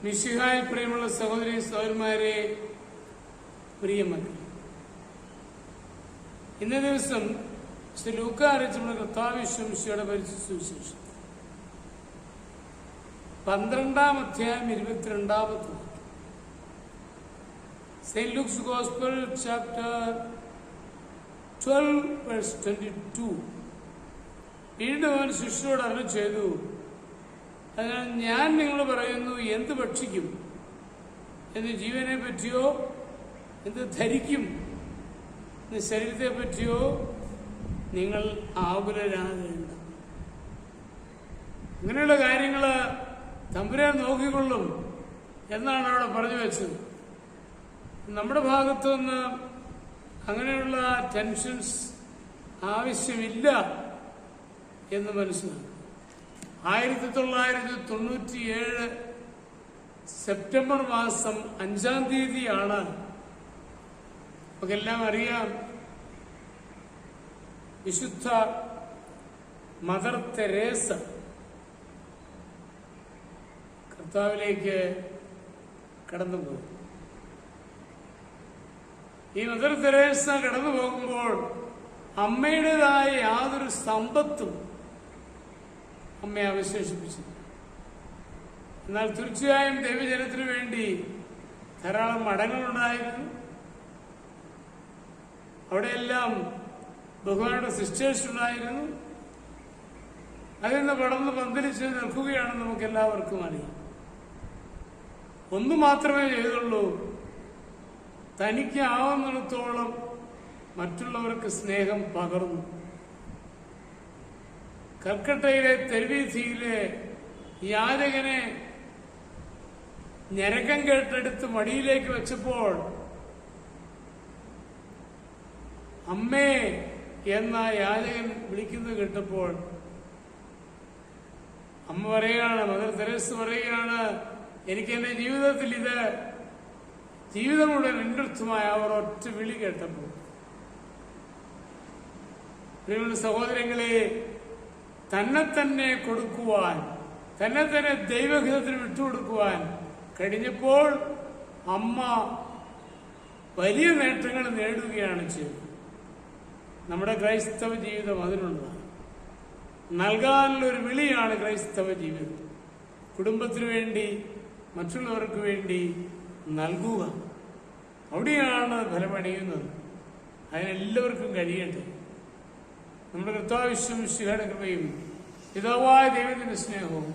മിശിഹായിൽ പ്രിയമുള്ള സഹോദരി സഹോദരന്മാരെ, പ്രിയമക്കൾ, ഇന്നേ ദിവസം ശ്രീ ലൂക്ക അറിയിച്ച കർത്താവ് മിശിഹായുടെ പരിശുദ്ധ സുവിശേഷം 12-ാം അധ്യായം 22-ാമത്തെ വാക്യം. Saint looks gospel chapter 12 verse 22. വീണ്ടും അവൻ ശിഷ്യരോട് അരുളി ചെയ്തു, അതിനാൽ ഞാൻ നിങ്ങൾ പറയുന്നു, എന്ത് ഭക്ഷിക്കും, എന്ത് ജീവനെ പറ്റിയോ, എന്ത് ധരിക്കും, എന്ത് ശരീരത്തെ പറ്റിയോ നിങ്ങൾ ആകുലരാകേണ്ട. അങ്ങനെയുള്ള കാര്യങ്ങള് തമ്പുരാൻ നോക്കിക്കൊള്ളും എന്നാണ് അവിടെ പറഞ്ഞു വെച്ചത്. നമ്മുടെ ഭാഗത്തുനിന്ന് അങ്ങനെയുള്ള ടെൻഷൻസ് ആവശ്യമില്ല എന്ന് മനസ്സിലാക്കും. 1997 സെപ്റ്റംബർ മാസം 5-ാം തീയതിയാണ്, നമുക്കെല്ലാം അറിയാം, വിശുദ്ധ മദർ തെരേസ കർത്താവിലേക്ക് കടന്നുപോയി. ഈ മദർ തെരേസ കടന്നു പോകുമ്പോൾ അമ്മയുടേതായ യാതൊരു സമ്പത്തും അമ്മയെ അവശേഷിപ്പിച്ചു. എന്നാൽ തീർച്ചയായും ദൈവജനത്തിനു വേണ്ടി ധാരാളം മഠങ്ങളുണ്ടായിരുന്നു. അവിടെയെല്ലാം ബഹുമാനയുടെ സിസ്റ്റേഴ്സ് ഉണ്ടായിരുന്നു. അതിൽ നിന്ന് പടർന്ന് പന്തലിച്ച് നിൽക്കുകയാണെന്ന് നമുക്ക് എല്ലാവർക്കും അറിയാം. ഒന്നു മാത്രമേ ചെയ്തുള്ളൂ, തനിക്ക് ആവുന്നിടത്തോളം മറ്റുള്ളവർക്ക് സ്നേഹം പകർന്നു. കൽക്കട്ടയിലെ തെരുവീഥിയിലെ യാചകനെ ഞരക്കം കേട്ടെടുത്ത് മടിയിലേക്ക് വെച്ചപ്പോൾ അമ്മേ എന്ന യാചകൻ വിളിക്കുന്നത് കേട്ടപ്പോൾ അമ്മ പറയുകയാണ്, മദർ തെരേസ പറയുകയാണ്, എനിക്ക് എന്റെ ജീവിതത്തിൽ ഇത് ജീവിതം മുഴുവൻ എൻ്റെടുത്തുമായ അവർ ഒറ്റ വിളി കേട്ടപ്പോൾ. നിങ്ങളുടെ സഹോദരങ്ങളെ, തന്നെ തന്നെ കൊടുക്കുവാൻ, തന്നെ തന്നെ ദൈവഹിതത്തിന് വിട്ടുകൊടുക്കുവാൻ കഴിഞ്ഞപ്പോൾ അമ്മ വലിയ നേട്ടങ്ങൾ നേടുകയാണ് ചെയ്തത്. നമ്മുടെ ക്രൈസ്തവ ജീവിതം അതിനുള്ളതാണ്. നൽകാനുള്ളൊരു വിളിയാണ് ക്രൈസ്തവ ജീവിതം. കുടുംബത്തിനു വേണ്ടി, മറ്റുള്ളവർക്ക് വേണ്ടി നൽകുക, അവിടെയാണ് ഫലമണിയുന്നത്. അതിനെല്ലാവർക്കും കഴിയട്ടെ. നമ്മുടെ കർത്താവിശ്വമിശിഹായുടെ കൃപയും പിതാവായ ദൈവത്തിന്റെ സ്നേഹവും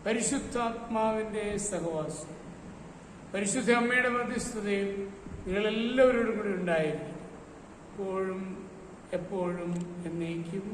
പരിശുദ്ധാത്മാവിന്റെ സഹവാസം പരിശുദ്ധ അമ്മയുടെ മധ്യസ്ഥതയും നിങ്ങളെല്ലാവരോടും കൂടി ഉണ്ടായിരിക്കും, എപ്പോഴും എപ്പോഴും എന്നേക്കും.